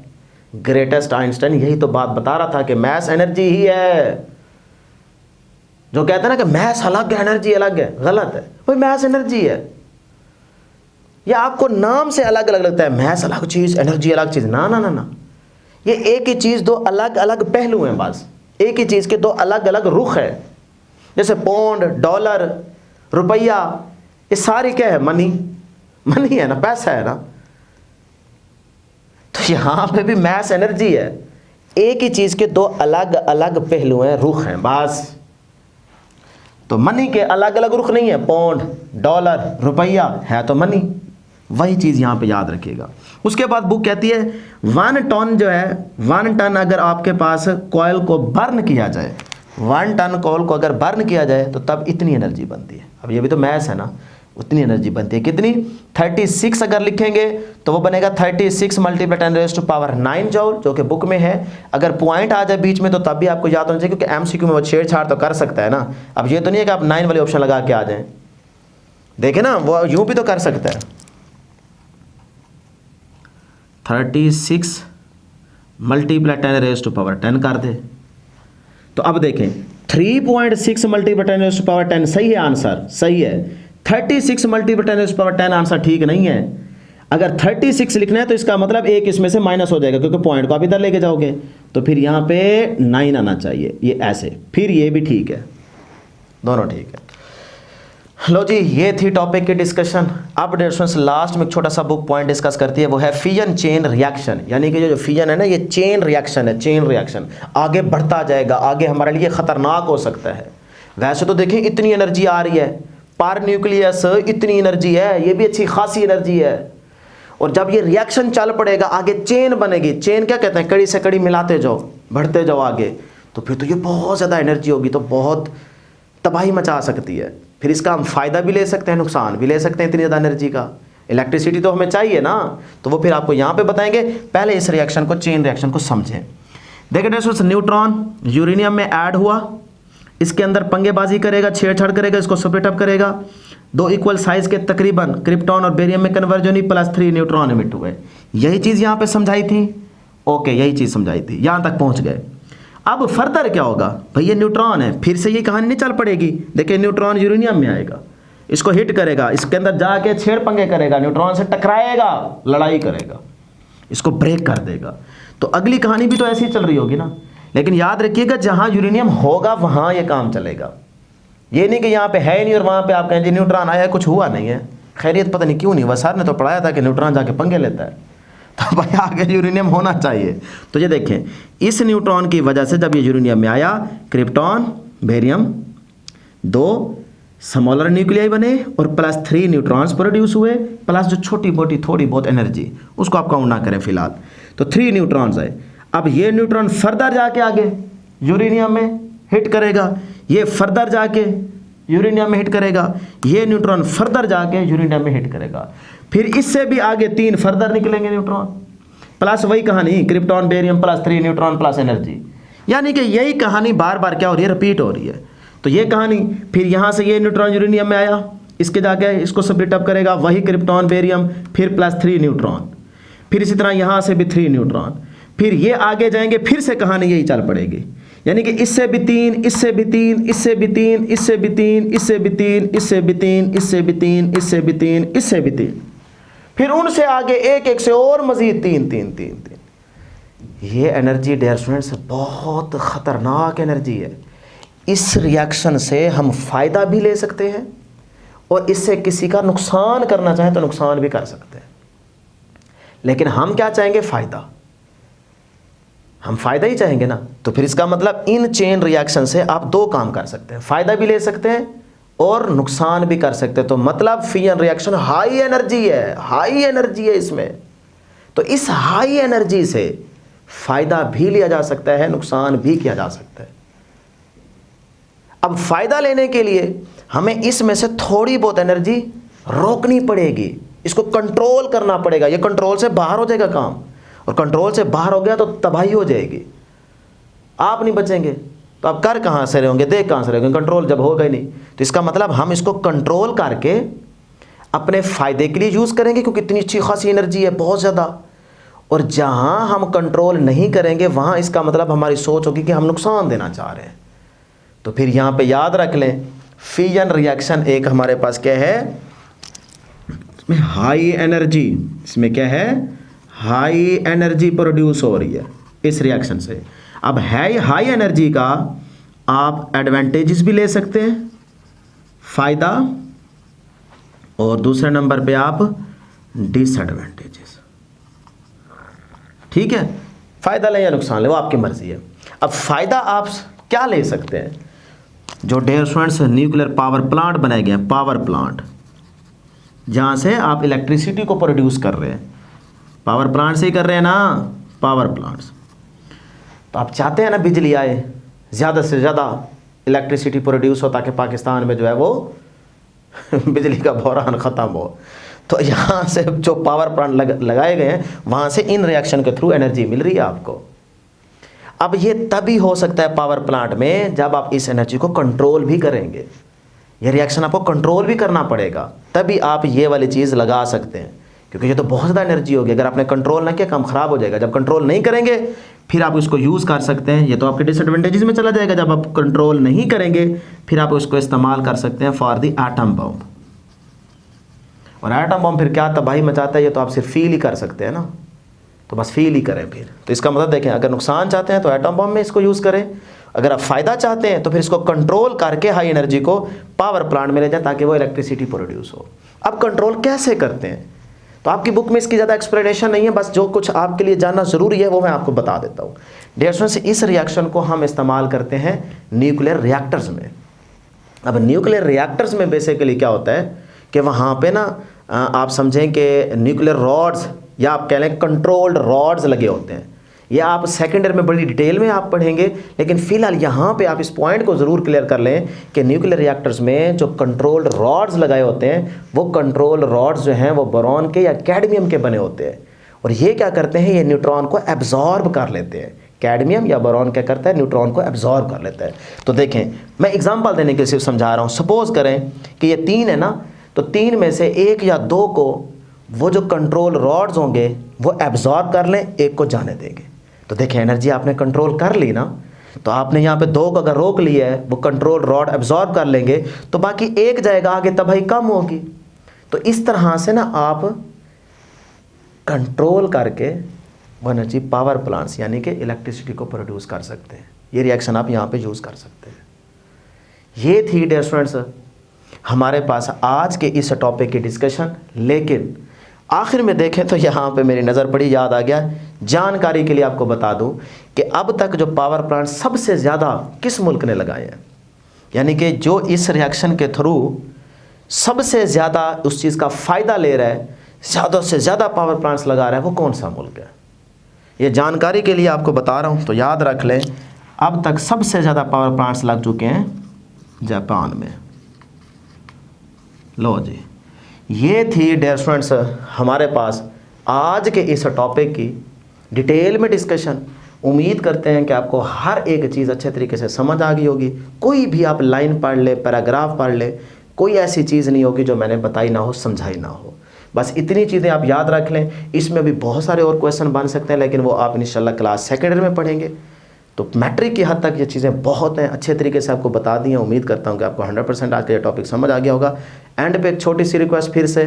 ग्रेटेस्ट आइंस्टाइन यही तो बात बता रहा था कि मैथ्स एनर्जी ही है। जो कहते हैं ना कि मैथ्स अलग है एनर्जी अलग है, गलत है। भाई मैथ्स एनर्जी है, या आपको नाम से अलग अलग लगता है, मैथ्स अलग चीज़ एनर्जी अलग चीज़, ना ना ना ना, ये एक ही चीज़ दो अलग अलग पहलू हैं, बस एक ही चीज़ के दो अलग अलग रुख है। जैसे पौंड, डॉलर, रुपया, ये सारी क्या है, मनी, मनी है ना, पैसा है ना। तो यहाँ पे भी मैथ्स एनर्जी है, एक ही चीज़ के दो अलग अलग पहलू हैं, रुख हैं बस। तो मनी के अलग अलग रुख नहीं है, पौंड, डॉलर, रुपया है तो मनी, वही चीज़ यहाँ पे याद रखिएगा। उसके बाद बुक कहती है 1 टन जो है, 1 टन अगर आपके पास कॉयल को बर्न किया जाए, 1 टन कॉयल को अगर बर्न किया जाए तो तब इतनी एनर्जी बनती है। अब ये भी तो मैथ्स है ना, उतनी एनर्जी बनती है, कितनी, 36 अगर लिखेंगे तो वो बनेगा 36 × 10⁻9 जूल, जो कि बुक में है। अगर पॉइंट आ जाए बीच में तो तब भी आपको याद होना चाहिए, क्योंकि एमसीक्यू में वो छेड़छाड़ तो कर सकता है ना। अब ये तो नहीं है कि आप 9 वाले ऑप्शन लगा के आ जाएं, देखे ना, वो यूं भी तो कर सकता है। 36 × 10⁻10 कर दे। तो अब देखें 3.6 × 10⁻10 सही है, आंसर सही है। 36 × 10⁻10 आंसर ठीक नहीं है। अगर 36 लिखना है तो इसका मतलब एक इसमें से माइनस हो जाएगा, क्योंकि पॉइंट को आप इधर लेके जाओगे, तो फिर यहाँ पे 9 आना चाहिए, ये ऐसे, फिर ये भी ठीक है, दोनों ठीक है। लो जी, ये थी टॉपिक की डिस्कशन। अब डिस्कशन लास्ट में एक छोटा सा बुक पॉइंट डिस्कस करती है, वो है फिजन चेन रिएक्शन, यानी कि जो फिजन है ना, ये चेन रिएक्शन है, चेन रिएक्शन आगे बढ़ता जाएगा, आगे हमारे लिए खतरनाक हो सकता है। वैसे तो देखें इतनी एनर्जी आ रही है, पर न्यूक्लियस इतनी एनर्जी है, ये भी अच्छी खासी एनर्जी है, और जब ये रिएक्शन चल पड़ेगा आगे चेन बनेगी। चेन क्या कहते हैं, कड़ी से कड़ी मिलाते जाओ, बढ़ते जाओ आगे, तो फिर तो ये बहुत ज़्यादा एनर्जी होगी, तो बहुत तबाही मचा सकती है। फिर इसका हम फ़ायदा भी ले सकते हैं, नुकसान भी ले सकते हैं। इतनी ज़्यादा एनर्जी का इलेक्ट्रिसिटी तो हमें चाहिए ना, तो वो फिर आपको यहाँ पे बताएंगे। पहले इस रिएक्शन को, चेन रिएक्शन को समझें। देखिए दोस्तों, न्यूट्रॉन यूरेनियम में ऐड हुआ, इसके अंदर पंगेबाजी करेगा, छेड़छाड़ करेगा, इसको स्प्लिट अप करेगा, 2 इक्वल साइज के तकरीबन क्रिप्टॉन और बेरियम में कन्वर्जन हुई, +3 न्यूट्रॉन एमिट हुए। यही चीज़ यहाँ पे समझाई थी, ओके, यही चीज़ समझाई थी, यहाँ तक पहुँच गए। अब फर्दर क्या होगा, भाई ये न्यूट्रॉन है, फिर से ये कहानी नहीं चल पड़ेगी। देखिए न्यूट्रॉन यूरेनियम में आएगा, इसको हिट करेगा, इसके अंदर जाके छेड़ पंगे करेगा, न्यूट्रॉन से टकराएगा, लड़ाई करेगा, इसको ब्रेक कर देगा। तो अगली कहानी भी तो ऐसी ही चल रही होगी ना। लेकिन याद रखिएगा, जहाँ यूरेनियम होगा वहाँ ये काम चलेगा। ये नहीं कि यहाँ पे है ही नहीं और वहाँ पे आप कहें जी न्यूट्रॉन आया है, कुछ हुआ नहीं है, खैरियत पता नहीं क्यों नहीं हुआ। सर ने तो पढ़ाया था कि न्यूट्रॉन जाके पंगे लेता है, तो भाई आगे यूरेनियम होना चाहिए। तो ये देखें, इस न्यूट्रॉन की वजह से जब ये यूरेनियम में आया, क्रिप्टॉन, बेरियम, 2 स्मॉलर न्यूक्लियाई बने और +3 न्यूट्रॉन्स प्रोड्यूस हुए, प्लस जो छोटी मोटी थोड़ी बहुत एनर्जी, उसको आप काउंट ना करें फिलहाल, तो 3 न्यूट्रॉन्स आए। अब ये न्यूट्रॉन फर्दर जाके आगे यूरेनियम में हिट करेगा, ये फर्दर जाके यूरेनियम में हिट करेगा, ये न्यूट्रॉन फर्दर जाके यूरेनियम में हिट करेगा, फिर इससे भी आगे 3 फर्दर निकलेंगे न्यूट्रॉन, प्लस वही कहानी krypton, barium, +3 neutron plus energy. यानी कि यही कहानी बार बार क्या हो रही है, रिपीट हो रही है। तो ये कहानी, फिर यहाँ से ये न्यूट्रॉन यूरेनियम में आया, इसके जाके इसको स्प्लिट अप करेगा, वही क्रिप्टॉन, बेरियम, फिर +3 न्यूट्रॉन, फिर इसी तरह यहाँ से भी 3 न्यूट्रॉन, फिर ये आगे जाएंगे, फिर से कहानी यही चल पड़ेगी। यानी कि इससे भी 3, इससे भी 3, इससे भी 3, इससे भी 3, इससे भी 3, इससे भी 3, इससे भी 3, इससे भी 3, इससे भी 3, फिर उनसे आगे एक एक से और मजीद 3 3 3 3। ये एनर्जी डियर स्टूडेंट्स बहुत ख़तरनाक एनर्जी है। इस रिएक्शन से हम फ़ायदा भी ले सकते हैं और इससे किसी का नुकसान करना चाहें तो नुकसान भी कर सकते हैं। लेकिन हम क्या चाहेंगे? फ़ायदा। हम फ़ायदा ही चाहेंगे ना। तो फिर इसका मतलब इन चेन रिएक्शन से आप 2 काम कर सकते हैं, फ़ायदा भी ले सकते हैं और नुकसान भी कर सकते हैं। तो मतलब फिजन रिएक्शन हाई एनर्जी है, हाई एनर्जी है इसमें। तो इस हाई एनर्जी से फ़ायदा भी लिया जा सकता है, नुकसान भी किया जा सकता है। अब फ़ायदा लेने के लिए हमें इसमें से थोड़ी बहुत एनर्जी रोकनी पड़ेगी, इसको कंट्रोल करना पड़ेगा। ये कंट्रोल से बाहर हो जाएगा काम, और कंट्रोल से बाहर हो गया तो तबाही हो जाएगी, आप नहीं बचेंगे। तो आप कर कहाँ से रहोगे, देख कहाँ से रहोगे, कंट्रोल जब होगा ही नहीं। तो इसका मतलब हम इसको कंट्रोल करके अपने फ़ायदे के लिए यूज़ करेंगे, क्योंकि इतनी अच्छी खासी एनर्जी है, बहुत ज़्यादा। और जहाँ हम कंट्रोल नहीं करेंगे वहाँ इसका मतलब हमारी सोच होगी कि हम नुकसान देना चाह रहे हैं। तो फिर यहाँ पे याद रख लें, फिजन रिएक्शन एक हमारे पास क्या है, इसमें हाई एनर्जी, इसमें क्या है, हाई एनर्जी प्रोड्यूस हो रही है इस रिएक्शन से। अब हाई एनर्जी का आप एडवांटेजेस भी ले सकते हैं, फ़ायदा, और दूसरे नंबर पे आप डिसएडवांटेजेस। ठीक है, फ़ायदा लें या नुकसान लें वो आपकी मर्ज़ी है। अब फ़ायदा आप क्या ले सकते हैं? जो dear students nuclear power plant बनाए गए हैं, पावर प्लांट, जहाँ से आप इलेक्ट्रिसिटी को प्रोड्यूस कर रहे हैं, पावर प्लांट से ही कर रहे हैं ना, पावर प्लांट्स। तो आप चाहते हैं ना बिजली आए, ज़्यादा से ज़्यादा इलेक्ट्रिसिटी प्रोड्यूस हो, ताकि पाकिस्तान में जो है वो बिजली का बहरान ख़त्म हो। तो यहाँ से जो पावर प्लांट लगाए गए हैं, वहाँ से इन रिएक्शन के थ्रू एनर्जी मिल रही है आपको। अब ये तभी हो सकता है पावर प्लांट में जब आप इस एनर्जी को कंट्रोल भी करेंगे। ये रिएक्शन आपको कंट्रोल भी करना पड़ेगा, तभी आप ये वाली चीज़ लगा सकते हैं, क्योंकि ये तो बहुत ज़्यादा एनर्जी होगी। अगर आपने कंट्रोल ना किया, काम ख़राब हो जाएगा। जब कंट्रोल नहीं करेंगे फिर आप इसको यूज़ कर सकते हैं, ये तो आपके डिसएडवांटेजेस में चला जाएगा। जब आप कंट्रोल नहीं करेंगे फिर आप उसको इस्तेमाल कर सकते हैं फॉर द एटम बम। और एटम बम फिर क्या तबाही मचाता है, ये तो आप सिर्फ फील ही कर सकते हैं ना। तो बस फील ही करें फिर। तो इसका मतलब देखें, अगर नुकसान चाहते हैं तो एटम बम में इसको यूज़ करें, अगर आप फ़ायदा चाहते हैं तो फिर इसको कंट्रोल करके हाई एनर्जी को पावर प्लांट में ले जाए ताकि वो इलेक्ट्रिसिटी प्रोड्यूस हो। अब कंट्रोल कैसे करते हैं, तो आपकी बुक में इसकी ज़्यादा एक्सप्लेनेशन नहीं है, बस जो कुछ आपके लिए जानना ज़रूरी है वो मैं आपको बता देता हूँ। डियर स्टूडेंट्स, इस रिएक्शन को हम इस्तेमाल करते हैं न्यूक्लियर रिएक्टर्स में। अब न्यूक्लियर रिएक्टर्स में बेसिकली क्या होता है कि वहाँ पे ना आप समझें कि न्यूक्लियर रॉड्स, या आप कह लें कंट्रोल्ड रॉड्स लगे होते हैं। ये आप सेकेंड ईयर में बड़ी डिटेल में आप पढ़ेंगे, लेकिन फ़िलहाल यहाँ पे आप इस पॉइंट को ज़रूर क्लियर कर लें कि न्यूक्लियर रिएक्टर्स में जो कंट्रोल्ड रॉड्स लगाए होते हैं, वो कंट्रोल रॉड्स जो हैं वो बोरॉन के या कैडमियम के बने होते हैं। और ये क्या करते हैं, ये न्यूट्रॉन को एब्जॉर्ब कर लेते हैं। कैडमियम या बोरॉन क्या करता है, न्यूट्रॉन को एब्जॉर्ब कर लेता है। तो देखें, मैं एग्जाम्पल देने के लिए सिर्फ समझा रहा हूँ। सपोज़ करें कि ये 3 है ना, तो 3 में से 1 या 2 को वो जो कंट्रोल रॉड्स होंगे वो एब्जॉर्ब कर लें, 1 को जाने देंगे। तो देखें, एनर्जी आपने कंट्रोल कर ली ना। तो आपने यहाँ पे 2 को अगर रोक लिया है, वो कंट्रोल रॉड एब्जॉर्ब कर लेंगे, तो बाकी 1 जाएगा आगे, तबाही कम होगी। तो इस तरह से ना आप कंट्रोल करके वो एनर्जी पावर प्लांट्स यानी कि इलेक्ट्रिसिटी को प्रोड्यूस कर सकते हैं। ये रिएक्शन आप यहाँ पे यूज़ कर सकते हैं। ये थी डियर स्टूडेंट्स हमारे पास आज के इस टॉपिक की डिस्कशन। लेकिन आखिर में देखें तो यहाँ पे मेरी नज़र पड़ी, याद आ गया, जानकारी के लिए आपको बता दूँ कि अब तक जो पावर प्लांट सबसे ज़्यादा किस मुल्क ने लगाए हैं, यानी कि जो इस रिएक्शन के थ्रू सबसे ज़्यादा उस चीज़ का फ़ायदा ले रहा है, ज़्यादा से ज़्यादा पावर प्लांट्स लगा रहा है, वो कौन सा मुल्क है। ये जानकारी के लिए आपको बता रहा हूँ, तो याद रख लें, अब तक सबसे ज़्यादा पावर प्लांट्स लग चुके हैं जापान में। लो जी, ये थी डियर स्टूडेंट्स हमारे पास आज के इस टॉपिक की डिटेल में डिस्कशन। उम्मीद करते हैं कि आपको हर एक चीज़ अच्छे तरीके से समझ आ गई होगी। कोई भी आप लाइन पढ़ ले, पैराग्राफ पढ़ ले, कोई ऐसी चीज़ नहीं होगी जो मैंने बताई ना हो, समझाई ना हो। बस इतनी चीज़ें आप याद रख लें। इसमें भी बहुत सारे और क्वेश्चन बन सकते हैं, लेकिन वो आप इंशाल्लाह क्लास सेकेंडरी में पढ़ेंगे। तो मैट्रिक की हद तक ये चीज़ें बहुत हैं, अच्छे तरीके से आपको बता दी हैं। उम्मीद करता हूँ कि आपको 100% आज का ये टॉपिक समझ आ गया होगा। एंड पे एक छोटी सी रिक्वेस्ट फिर से,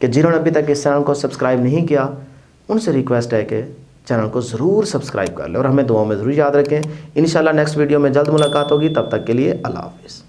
कि जिन्होंने अभी तक इस चैनल को सब्सक्राइब नहीं किया, उनसे रिक्वेस्ट है कि चैनल को ज़रूर सब्सक्राइब कर लें और हमें दुआओं में ज़रूर याद रखें। इंशाल्लाह नेक्स्ट वीडियो में जल्द मुलाकात होगी। तब तक के लिए अल्लाह हाफ़िज़।